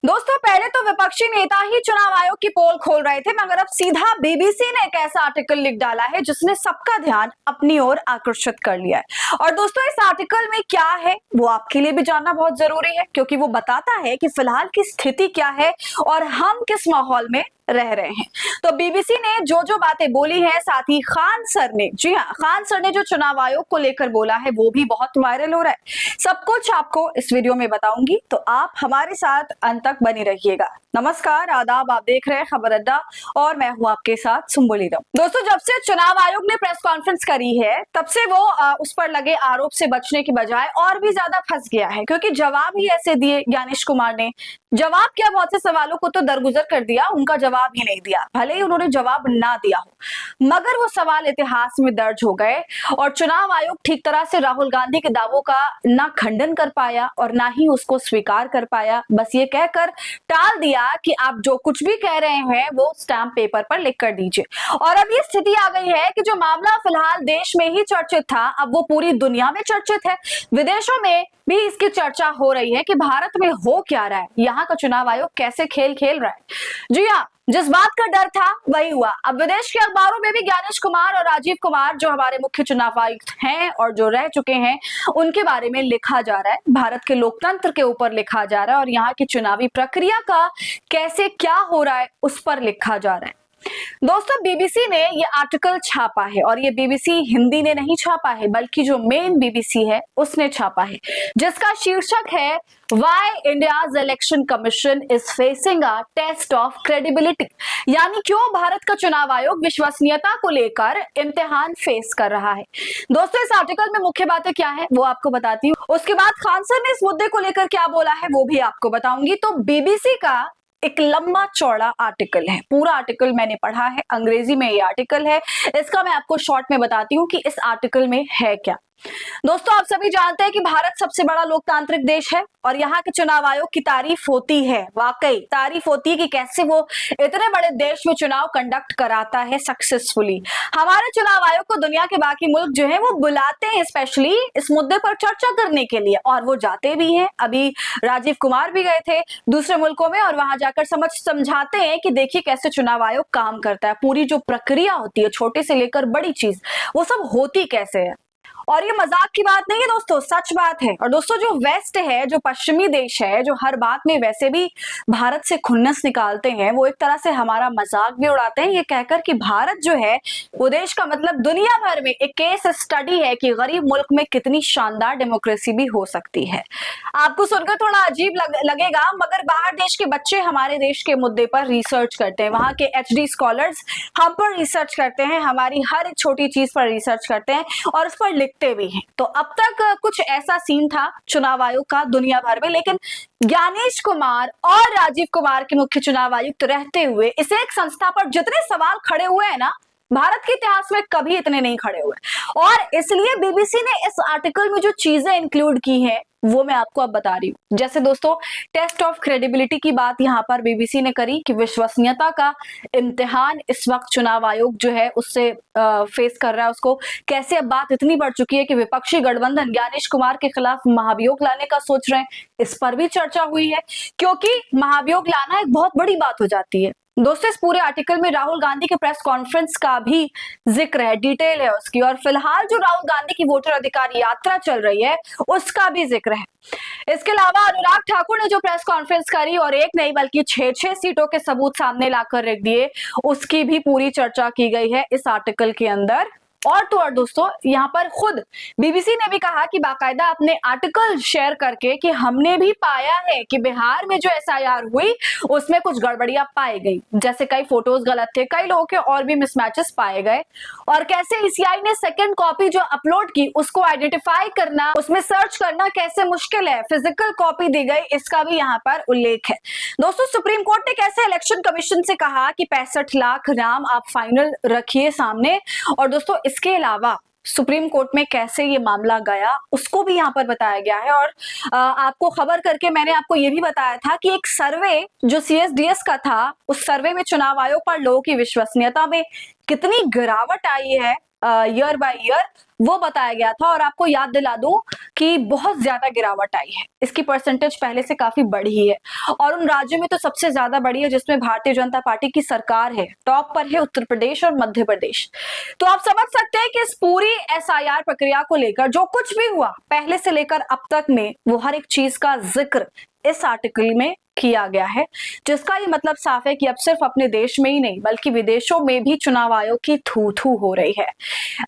दोस्तों पहले तो विपक्षी नेता ही चुनाव आयोग की पोल खोल रहे थे, मगर अब सीधा बीबीसी ने एक ऐसा आर्टिकल लिख डाला है जिसने सबका ध्यान अपनी ओर आकर्षित कर लिया है। और दोस्तों इस आर्टिकल में क्या है वो आपके लिए भी जानना बहुत जरूरी है, क्योंकि वो बताता है कि फिलहाल की स्थिति क्या है और हम किस माहौल में रह रहे हैं। तो बीबीसी ने जो जो बातें बोली है, साथ ही खान सर ने, जी हाँ, खान सर ने जो चुनाव आयोग को लेकर बोला है वो भी बहुत वायरल हो रहा है। सब कुछ आपको इस वीडियो में बताऊंगी, तो आप हमारे साथ अंत तक बनी रहिएगा। नमस्कार, आदाब, आप देख रहे हैं खबर अड्डा और मैं हूं आपके साथ सुम्बुली राम। दोस्तों जब से चुनाव आयोग ने प्रेस कॉन्फ्रेंस करी है तब से वो उस पर लगे आरोप से बचने की बजाय और भी ज्यादा फंस गया है, क्योंकि जवाब ही ऐसे दिए ज्ञानेश कुमार ने। जवाब क्या, बहुत से सवालों को तो दरगुजर कर दिया, उनका जवाब ही नहीं दिया। भले ही उन्होंने जवाब ना दिया हो, मगर वो सवाल इतिहास में दर्ज हो गए और चुनाव आयोग ठीक तरह से राहुल गांधी के दावों का ना खंडन कर पाया और ना ही उसको स्वीकार कर पाया। बस ये कहकर टाल दिया कि आप जो कुछ भी कह रहे हैं वो स्टैंप पेपर पर लिख कर दीजिए। और अब ये स्थिति आ गई है कि जो मामला फिलहाल देश में ही चर्चित था, अब वो पूरी दुनिया में चर्चित है। विदेशों में भी इसकी चर्चा हो रही है कि भारत में हो क्या रहा है, यहाँ का चुनाव आयोग कैसे खेल खेल रहा है। जी हाँ, जिस बात का डर था वही हुआ। अब विदेश के अखबारों में भी ज्ञानेश कुमार और राजीव कुमार, जो हमारे मुख्य चुनाव आयुक्त हैं और जो रह चुके हैं, उनके बारे में लिखा जा रहा है। भारत के लोकतंत्र के ऊपर लिखा जा रहा है और यहाँ की चुनावी प्रक्रिया का कैसे क्या हो रहा है उस पर लिखा जा रहा है। दोस्तों बीबीसी ने ये आर्टिकल छापा है और ये बीबीसी हिंदी ने नहीं छापा है, बल्कि जो मेन बीबीसी है उसने छापा है, जिसका शीर्षक है Why India's Election Commission is Facing a Test of Credibility, यानी क्यों भारत का चुनाव आयोग विश्वसनीयता को लेकर इम्तिहान फेस कर रहा है। दोस्तों इस आर्टिकल में मुख्य बातें क्या है वो आपको बताती हूँ, उसके बाद खान सर ने इस मुद्दे को लेकर क्या बोला है वो भी आपको बताऊंगी। तो बीबीसी का एक लंबा चौड़ा आर्टिकल है, पूरा आर्टिकल मैंने पढ़ा है, अंग्रेजी में ये आर्टिकल है। इसका मैं आपको शॉर्ट में बताती हूँ कि इस आर्टिकल में है क्या। दोस्तों आप सभी जानते हैं कि भारत सबसे बड़ा लोकतांत्रिक देश है और यहाँ के चुनाव आयोग की तारीफ होती है, वाकई तारीफ होती है कि कैसे वो इतने बड़े देश में चुनाव कंडक्ट कराता है सक्सेसफुली। हमारे चुनाव आयोग को दुनिया के बाकी मुल्क जो है वो बुलाते हैं स्पेशली इस मुद्दे पर चर्चा करने के लिए, और वो जाते भी हैं। अभी राजीव कुमार भी गए थे दूसरे मुल्कों में और वहां जाकर समझाते हैं कि देखिए कैसे चुनाव आयोग काम करता है, पूरी जो प्रक्रिया होती है छोटे से लेकर बड़ी चीज वो सब होती कैसे है। और ये मजाक की बात नहीं है दोस्तों, सच बात है। और दोस्तों जो वेस्ट है, जो पश्चिमी देश है, जो हर बात में वैसे भी भारत से खुन्नस निकालते हैं, वो एक तरह से हमारा मजाक भी उड़ाते हैं ये कहकर कि भारत जो है वो देश का मतलब दुनिया भर में एक केस स्टडी है कि गरीब मुल्क में कितनी शानदार डेमोक्रेसी भी हो सकती है। आपको सुनकर थोड़ा अजीब लगेगा, मगर बाहर देश के बच्चे हमारे देश के मुद्दे पर रिसर्च करते हैं, वहां के एचडी स्कॉलर्स हम पर रिसर्च करते हैं, हमारी हर एक छोटी चीज पर रिसर्च करते हैं और उस पर लिखते भी हैं। तो अब तक कुछ ऐसा सीन था चुनाव आयोग का दुनिया भर में, लेकिन ज्ञानेश कुमार और राजीव कुमार के मुख्य चुनाव आयुक्त रहते हुए इस एक संस्था पर जितने सवाल खड़े हुए हैं ना, भारत के इतिहास में कभी इतने नहीं खड़े हुए। और इसलिए बीबीसी ने इस आर्टिकल में जो चीजें इंक्लूड की हैं वो मैं आपको अब बता रही हूँ। जैसे दोस्तों टेस्ट ऑफ क्रेडिबिलिटी की बात यहाँ पर बीबीसी ने करी कि विश्वसनीयता का इम्तिहान इस वक्त चुनाव आयोग जो है उससे फेस कर रहा है, उसको कैसे। अब बात इतनी बढ़ चुकी है कि विपक्षी गठबंधन ज्ञानेश कुमार के खिलाफ महाभियोग लाने का सोच रहे हैं, इस पर भी चर्चा हुई है, क्योंकि महाभियोग लाना एक बहुत बड़ी बात हो जाती है। दोस्तों इस पूरे आर्टिकल में राहुल गांधी के प्रेस कॉन्फ्रेंस का भी जिक्र है, डिटेल है उसकी, और फिलहाल जो राहुल गांधी की वोटर अधिकार यात्रा चल रही है उसका भी जिक्र है। इसके अलावा अनुराग ठाकुर ने जो प्रेस कॉन्फ्रेंस करी और एक नहीं बल्कि 6 सीटों के सबूत सामने लाकर रख दिए, उसकी भी पूरी चर्चा की गई है इस आर्टिकल के अंदर। और तो और दोस्तों यहाँ पर खुद बीबीसी ने भी कहा कि बाकायदा अपने आर्टिकल शेयर करके कि हमने भी पाया है कि बिहार में जो एसआईआर हुई उसमें कुछ गड़बड़ियां पाई गई, जैसे कई फोटोज गलत थे, कई लोगों के और भी मिसमैचेस पाए गए, और कैसे ईसीआई ने सेकंड कॉपी जो अपलोड की उसको आइडेंटिफाई करना, उसमें सर्च करना कैसे मुश्किल है, फिजिकल कॉपी दी गई, इसका भी यहाँ पर उल्लेख है। दोस्तों सुप्रीम कोर्ट ने कैसे इलेक्शन कमीशन से कहा कि 65 लाख नाम आप फाइनल रखिए सामने, और दोस्तों इसके अलावा सुप्रीम कोर्ट में कैसे ये मामला गया उसको भी यहाँ पर बताया गया है। और आपको खबर करके मैंने आपको ये भी बताया था कि एक सर्वे जो सीएसडीएस का था, उस सर्वे में चुनाव आयोग पर लोगों की विश्वसनीयता में कितनी गिरावट आई है ईयर बाय ईयर, वो बताया गया था। और आपको याद दिला दूं कि बहुत ज्यादा गिरावट आई है, इसकी परसेंटेज पहले से काफी बढ़ी है और उन राज्यों में तो सबसे ज्यादा बढ़ी है जिसमें भारतीय जनता पार्टी की सरकार है। टॉप पर है उत्तर प्रदेश और मध्य प्रदेश। तो आप समझ सकते हैं कि इस पूरी एसआईआर प्रक्रिया को लेकर जो कुछ भी हुआ पहले से लेकर अब तक में, वो हर एक चीज का जिक्र इस आर्टिकल में किया गया है, जिसका ये मतलब साफ है कि अब सिर्फ अपने देश में ही नहीं बल्कि विदेशों में भी चुनाव आयोग की थू थू हो रही है।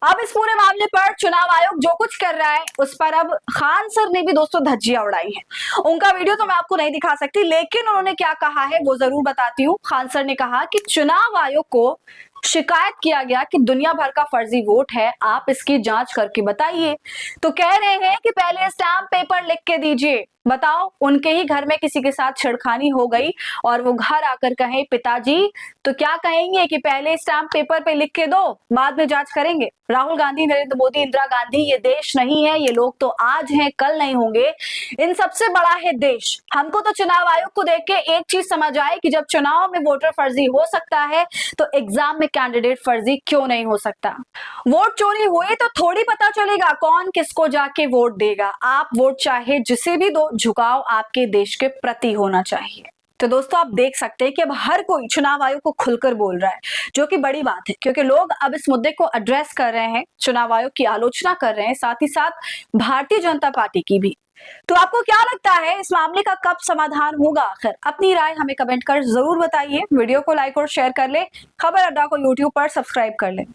अब इस पूरे मामले पर चुनाव आयोग जो कुछ कर रहा है उस पर अब खान सर ने भी दोस्तों धज्जियां उड़ाई है। उनका वीडियो तो मैं आपको नहीं दिखा सकती, लेकिन उन्होंने क्या कहा है वो जरूर बताती हूँ। खान सर ने कहा कि चुनाव आयोग को शिकायत किया गया कि दुनिया भर का फर्जी वोट है, आप इसकी जांच करके बताइए। तो कह रहे हैं कि पहले स्टैम्प पेपर लिख के दीजिए। बताओ, उनके ही घर में किसी के साथ छेड़खानी हो गई और वो घर आकर कहें पिताजी, तो क्या कहेंगे कि पहले स्टैम्प पेपर पे लिख के दो, बाद में जांच करेंगे। राहुल गांधी, नरेंद्र मोदी, इंदिरा गांधी, ये देश नहीं है, ये लोग तो आज हैं कल नहीं होंगे। इन सबसे बड़ा है देश। हमको तो चुनाव आयोग को देख के एक चीज समझ आए कि जब चुनाव में वोटर फर्जी हो सकता है तो एग्जाम में कैंडिडेट फर्जी क्यों नहीं हो सकता। वोट चोरी हुई तो थोड़ी पता चलेगा कौन किसको जाके वोट देगा। आप वोट चाहे जिसे भी दो, झुकाव आपके देश के प्रति होना चाहिए। तो दोस्तों आप देख सकते हैं कि अब हर कोई चुनाव आयोग को खुलकर बोल रहा है, जो कि बड़ी बात है क्योंकि लोग अब इस मुद्दे को एड्रेस कर रहे हैं, चुनाव आयोग की आलोचना कर रहे हैं, साथ ही साथ भारतीय जनता पार्टी की भी। तो आपको क्या लगता है इस मामले का कब समाधान होगा आखिर? अपनी राय हमें कमेंट कर जरूर बताइए। वीडियो को लाइक और शेयर कर ले। खबर अड्डा को यूट्यूब पर सब्सक्राइब कर ले।